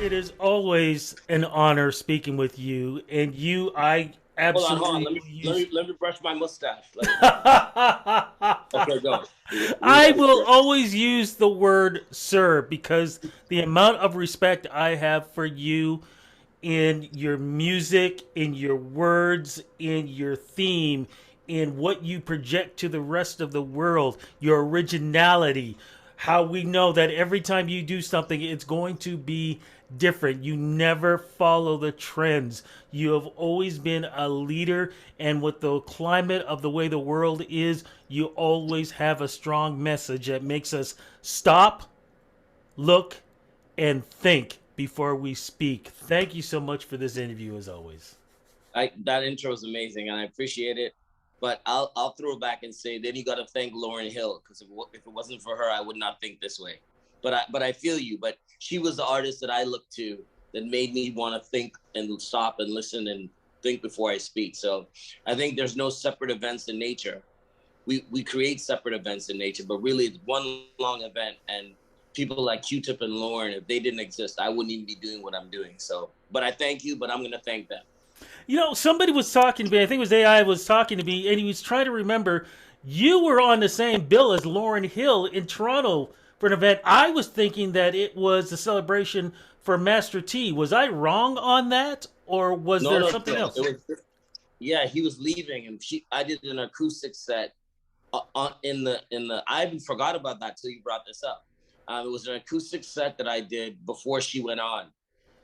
it is always an honor speaking with you, and I Hold on. absolutely Let me will let use. me let me brush my mustache. Okay, I go. We got it. will always use the word sir because the amount of respect I have for you in your music, in your words, in your theme, in what you project to the rest of the world, your originality, how we know that every time you do something, it's going to be different. You never follow the trends. You have always been a leader, and with the climate of the way the world is, you always have a strong message that makes us stop, look, and think before we speak. Thank you so much for this interview, as always. I that intro is amazing, and I appreciate it. But I'll throw it back and say, then you got to thank Lauren Hill, because if it wasn't for her, I would not think this way. But I feel you. But she was the artist that I looked to that made me want to think and stop and listen and think before I speak. So I think there's no separate events in nature. We create separate events in nature, but really it's one long event. And people like Q-Tip and Lauren, if they didn't exist, I wouldn't even be doing what I'm doing. So, but I thank you, but I'm gonna thank them. You know, somebody was talking to me. I think it was AI was talking to me, and he was trying to remember. You were on the same bill as Lauren Hill in Toronto for an event. I was thinking that it was a celebration for Master T. Was I wrong on that, or was No, there no, something no. else? Yeah, he was leaving, and I did an acoustic set in the. I even forgot about that till you brought this up. It was an acoustic set that I did before she went on,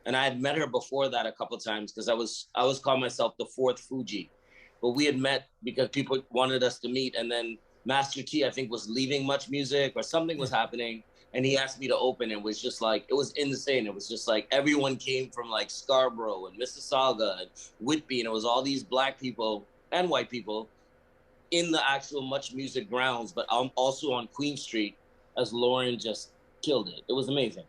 and I had met her before that a couple of times because I was calling myself the fourth Fuji, but we had met because people wanted us to meet, and then Master T I think was leaving Much Music or something was happening, and he asked me to open. It was just like it was insane. It was just like everyone came from like Scarborough and Mississauga and Whitby, and it was all these black people and white people in the actual Much Music grounds, but I'm also on Queen Street as Lauren just killed it. It was amazing.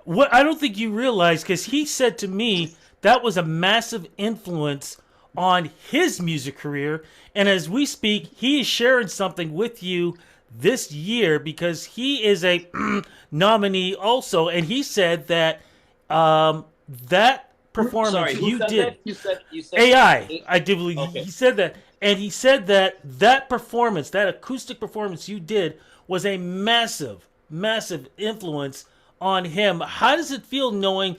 What I don't think you realize, because he said to me that was a massive influence on his music career. And as we speak, he is sharing something with you this year because he is a nominee also. And he said that that performance Sorry, who you said did, that? You said AI, do believe okay. he said that. And he said that that performance, that acoustic performance you did, was a massive, massive influence on him. How does it feel knowing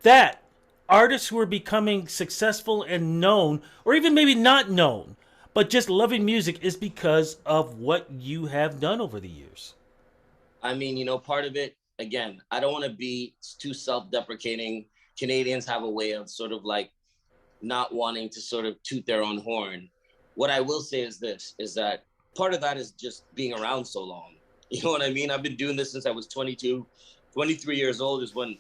that artists who are becoming successful and known, or even maybe not known, but just loving music is because of what you have done over the years? I mean, part of it, again, I don't want to be too self-deprecating. Canadians have a way of sort of like not wanting to sort of toot their own horn. What I will say is this, is that part of that is just being around so long. You know what I mean? I've been doing this since I was 22, 23 years old is when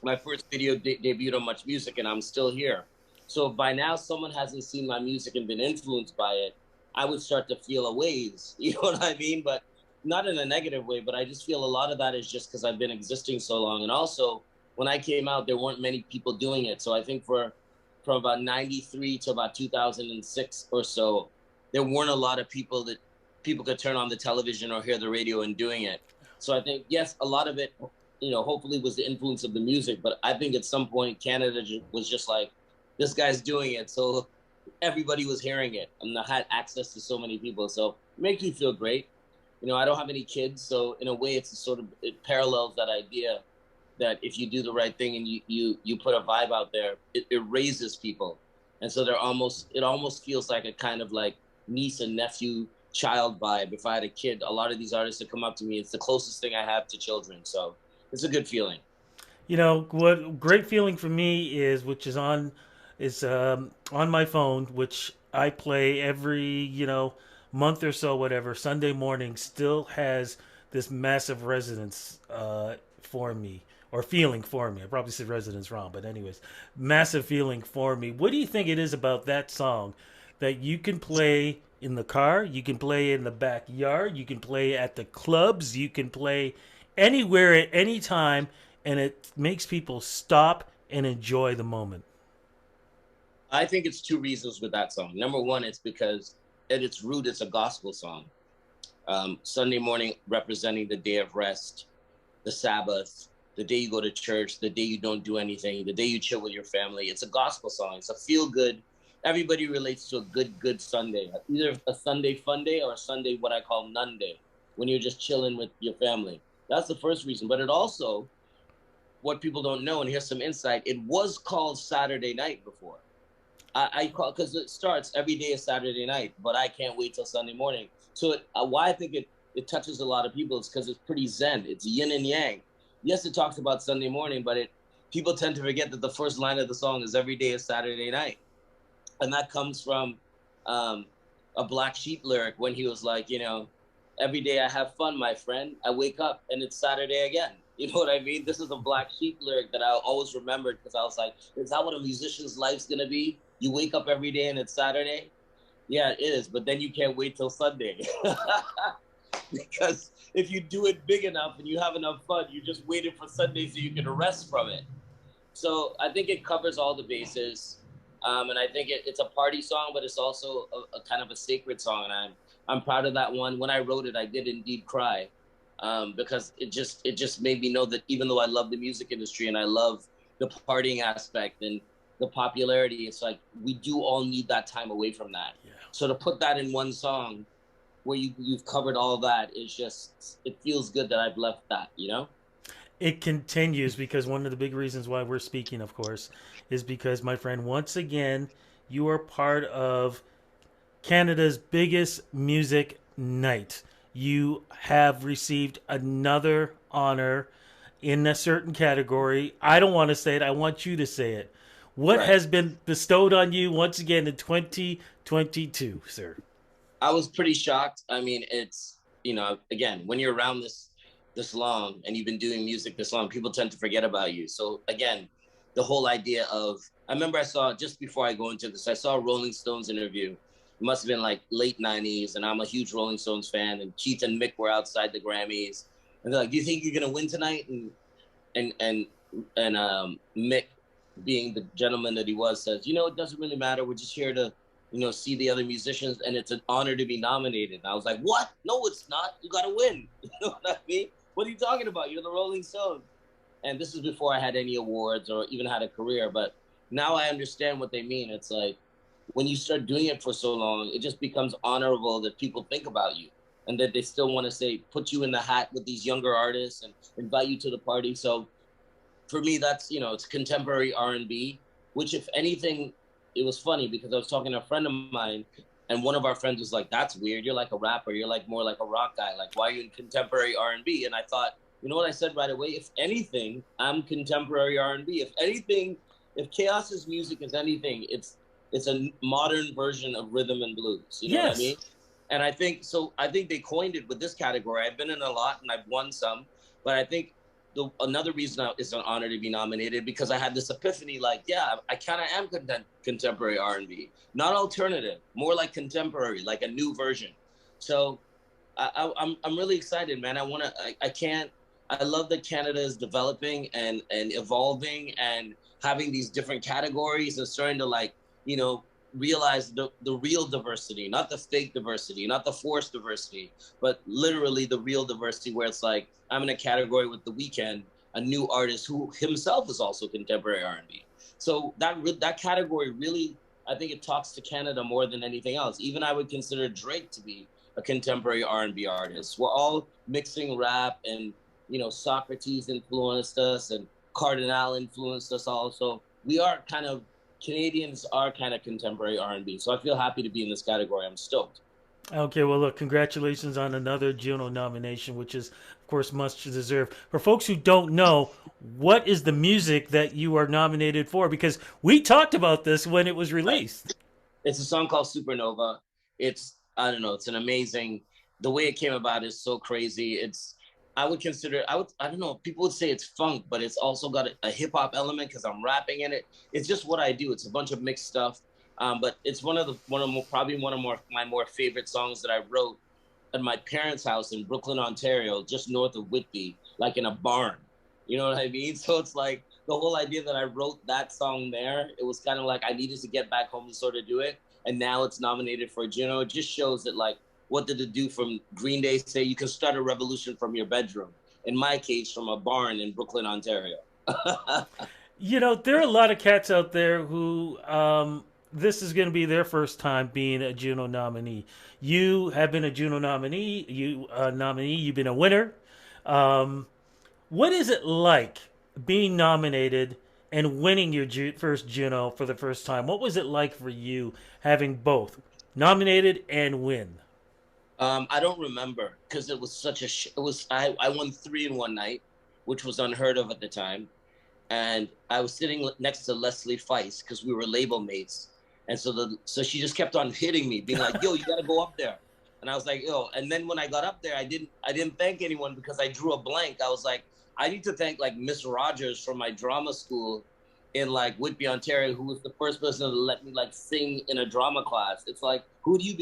my first video debuted on Much Music, and I'm still here. So if by now someone hasn't seen my music and been influenced by it, I would start to feel a ways. You know what I mean? But not in a negative way. But I just feel a lot of that is just because I've been existing so long, and also when I came out, there weren't many people doing it. So I think from about '93 to about 2006 or so, there weren't a lot of people that people could turn on the television or hear the radio and doing it. So I think yes, a lot of it hopefully was the influence of the music. But I think at some point Canada was just like, this guy's doing it, so everybody was hearing it, and I had access to so many people. So it makes me feel great. I don't have any kids, so in a way, it's a sort of it parallels that idea that if you do the right thing and you put a vibe out there, it raises people, and so it almost feels like a kind of like niece and nephew child vibe. If I had a kid, a lot of these artists that come up to me, it's the closest thing I have to children. So it's a good feeling. You know what? Great feeling for me is, which is on my phone, which I play every month or so, whatever. Sunday morning still has this massive resonance for me, or feeling for me. I probably said resonance wrong, but anyways, massive feeling for me. What do you think it is about that song that you can play in the car, you can play in the backyard, you can play at the clubs, you can play anywhere at any time, and it makes people stop and enjoy the moment? I think it's two reasons with that song. Number one, it's because at its root, it's a gospel song. Sunday morning representing the day of rest, the Sabbath. the day you go to church, the day you don't do anything, the day you chill with your family. It's a gospel song. It's a feel good. Everybody relates to a good Sunday, either a Sunday fun day or a Sunday what I call none day, when you're just chilling with your family. That's the first reason. But it also, what people don't know, and here's some insight, it was called Saturday Night before. I call, because it starts every day is Saturday night, but I can't wait till Sunday morning. So why I think it touches a lot of people is because it's pretty zen. It's yin and yang. Yes, it talks about Sunday morning, but people tend to forget that the first line of the song is every day is Saturday night, and that comes from um, a Black Sheep lyric when he was like, every day I have fun, my friend. I wake up and it's Saturday again. You know what I mean? This is a Black Sheep lyric that I always remembered, because I was like, is that what a musician's life's gonna be? You wake up every day and it's Saturday? Yeah, it is. But then you can't wait till Sunday. Because if you do it big enough and you have enough fun, you just waited for Sunday so you can rest from it. So I think it covers all the bases. And I think it's a party song, but it's also a kind of a sacred song. And I'm proud of that one. When I wrote it, I did indeed cry, because it just made me know that even though I love the music industry and I love the partying aspect and the popularity, it's like we do all need that time away from that. Yeah. So to put that in one song where you've covered all that is just, it feels good that I've left that. It continues because one of the big reasons why we're speaking, of course, is because, my friend, once again, you are part of Canada's biggest music night. You have received another honor in a certain category. I don't want to say it, I want you to say it. What Right. has been bestowed on you once again in 2022, sir? I was pretty shocked. I mean, it's, again, when you're around this long and you've been doing music this long, people tend to forget about you. So again, the whole idea of, I remember I saw, just before I go into this, I saw a Rolling Stones interview. It must have been like late 90s, and I'm a huge Rolling Stones fan, and Keith and Mick were outside the Grammys. And they're like, "Do you think you're gonna win tonight?" And Mick, being the gentleman that he was, says, "It doesn't really matter. We're just here to, see the other musicians, and it's an honor to be nominated." And I was like, "What? No, it's not. You got to win." You know what I mean? What are you talking about? You're the Rolling Stones. And this is before I had any awards or even had a career. But now I understand what they mean. It's like, when you start doing it for so long, it just becomes honorable that people think about you, and that they still want to say, put you in the hat with these younger artists and invite you to the party. So for me, that's, it's contemporary R&B, which, if anything, it was funny because I was talking to a friend of mine, and one of our friends was like, "That's weird. You're like a rapper. You're like more like a rock guy. Like, why are you in contemporary R&B?" And I thought, you know what I said right away? If anything, I'm contemporary R&B. If anything, if Chaos's music is anything, it's a modern version of rhythm and blues. You know what I Yes. mean? And I think so. I think they coined it with this category. I've been in a lot and I've won some, but I think another reason it's an honor to be nominated, because I had this epiphany, like, yeah, I kind of am contemporary R&B, not alternative, more like contemporary, like a new version. So I'm really excited, man. I can't. I love that Canada is developing and evolving and having these different categories and starting to, like, you know realize the real diversity, not the fake diversity, not the forced diversity, but literally the real diversity, where it's like, I'm in a category with The Weeknd, a new artist who himself is also contemporary R&B. So that category really, I think it talks to Canada more than anything else. Even I would consider Drake to be a contemporary R&B artist. We're all mixing rap, and Socrates influenced us, and Cardinal influenced us also. We are kind of Canadians are kind of contemporary R&B. So I feel happy to be in this category. I'm stoked. Okay, well, look, congratulations on another Juno nomination, which is, of course, much deserved. For folks who don't know, what is the music that you are nominated for? Because we talked about this when it was Right. released. It's a song called Supernova. It's, I don't know, it's an amazing, the way it came about is so crazy. I would consider, I don't know, people would say it's funk, but it's also got a hip hop element because I'm rapping in it. It's just what I do. It's a bunch of mixed stuff. But it's probably one of my more favorite songs that I wrote at my parents' house in Brooklyn, Ontario, just north of Whitby, like in a barn. You know what I mean? So it's like the whole idea that I wrote that song there, it was kind of like I needed to get back home to sort of do it. And now it's nominated for Juno. It just shows that, like, what did it do from Green Day say, you can start a revolution from your bedroom. in my case, from a barn in Brooklyn, Ontario. You know, there are a lot of cats out there who this is going to be their first time being a Juno nominee. You have been a Juno nominee. You've been a winner. Um, what is it like being nominated and winning your first Juno for the first time? What was it like for you having both nominated and win? I don't remember because it was such a. It was I won three in one night, which was unheard of at the time. And I was sitting next to Leslie Feist because we were label mates, and so she just kept on hitting me, being like, "Yo, you got to go up there." And I was like, "Yo," and then when I got up there, I didn't thank anyone because I drew a blank. I was like, I need to thank like Miss Rogers from my drama school in like Whitby, Ontario, who was the first person to let me like sing in a drama class. It's like, how do you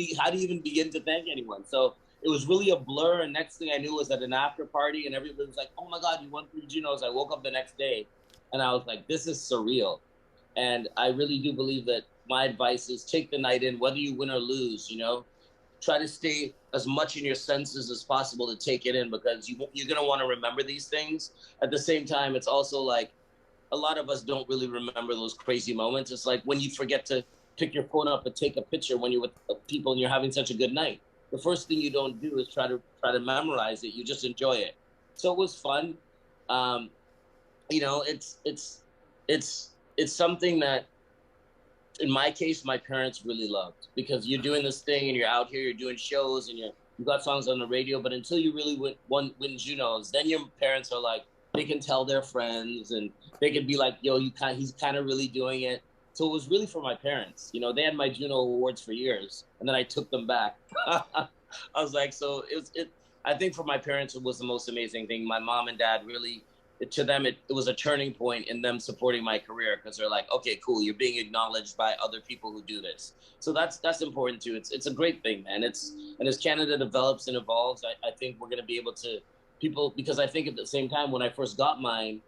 even begin to thank anyone? So it was really a blur. And next thing I knew was at an after party and everybody was like, "Oh my God, you won 3 Junos." I woke up the next day and I was like, this is surreal. And I really do believe that my advice is take the night in, whether you win or lose, try to stay as much in your senses as possible to take it in because you're going to want to remember these things. At the same time, it's also like a lot of us don't really remember those crazy moments. It's like when you forget to pick your phone up and take a picture when you're with people and you're having such a good night. The first thing you don't do is try to memorize it. You just enjoy it. So it was fun. Um, it's something that in my case my parents really loved because you're doing this thing and you're out here, you're doing shows and you got songs on the radio, but until you really win Junos, then your parents are like, they can tell their friends and they can be like, "Yo, he's kind of really doing it." So it was really for my parents. They had my Juno awards for years and then I took them back. I was like, so I think for my parents it was the most amazing thing. My mom and dad really, to them it was a turning point in them supporting my career because they're like, okay, cool, you're being acknowledged by other people who do this. So that's important too. It's a great thing, man. And as Canada develops and evolves, I think we're going to be able to people, because I think at the same time when I first got mine,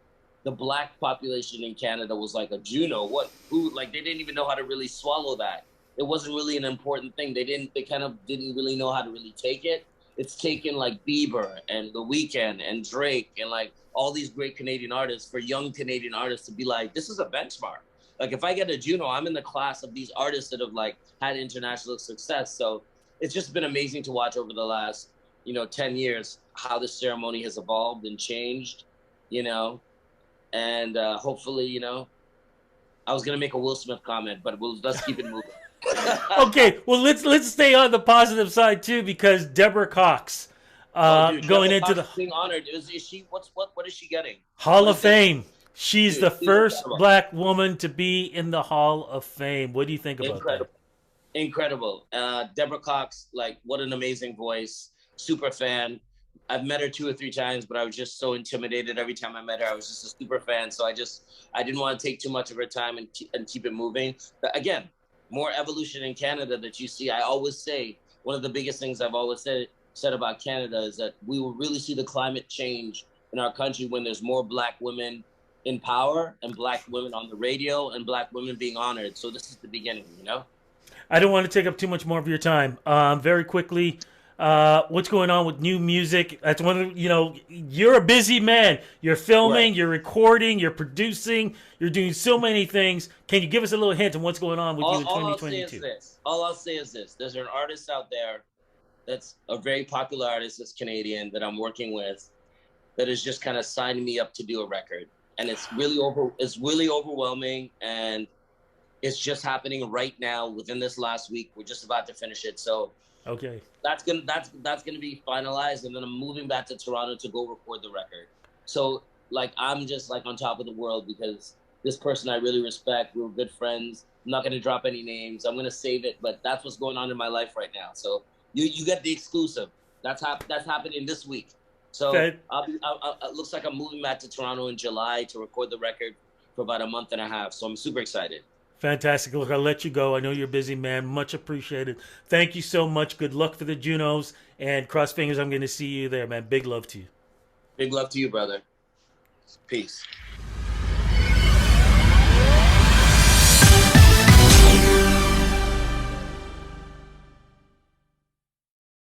the black population in Canada was like a Juno. Who, like, they didn't even know how to really swallow that. It wasn't really an important thing. They kind of didn't really know how to really take it. It's taken like Bieber and The Weeknd and Drake and like all these great Canadian artists for young Canadian artists to be like, this is a benchmark. Like if I get a Juno, I'm in the class of these artists that have like had international success. So it's just been amazing to watch over the last, 10 years, how this ceremony has evolved and changed, and hopefully, I was going to make a Will Smith comment, but let's keep it moving. Okay, well let's stay on the positive side too because Deborah Cox Oh, dude, going Deborah into Cox the is being honored. Is she? What is she getting? Hall What of is this? Fame. She's Dude, the she's first incredible. black woman to be in the Hall of Fame. What do you think about that? Incredible. Incredible. Deborah Cox, like, what an amazing voice. Super fan. I've met her 2 or 3 times, but I was just so intimidated every time I met her. I was just a super fan, so I didn't want to take too much of her time and keep it moving. But again, more evolution in Canada that you see. I always say one of the biggest things I've always said about Canada is that we will really see the climate change in our country when there's more black women in power and black women on the radio and black women being honored. So this is the beginning. I don't want to take up too much more of your time. Very quickly, what's going on with new music? That's one of you're a busy man. You're Right. filming, you're recording, you're producing, you're doing so many things. Can you give us a little hint on what's going on with you in All I'll say is 2022? this. All I'll say is this. There's an artist out there that's a very popular artist that's Canadian that I'm working with that has just kind of signed me up to do a record. And it's really overwhelming and it's just happening right now within this last week. We're just about to finish it. So Okay. that's gonna be finalized, and then I'm moving back to Toronto to go record the record. So like I'm just like on top of the world because this person I really respect. We were good friends. I'm not gonna drop any names. I'm gonna save it, but that's what's going on in my life right now. So you get the exclusive. That's happening this week. So That it looks like I'm moving back to Toronto in July to record the record for about a month and a half. So I'm super excited. fantastic. Look, I'll let you go. I know you're a busy, man. Much appreciated. Thank you so much. Good luck for the Junos and cross fingers. I'm going to see you there, man. Big love to you. Big love to you, brother. Peace.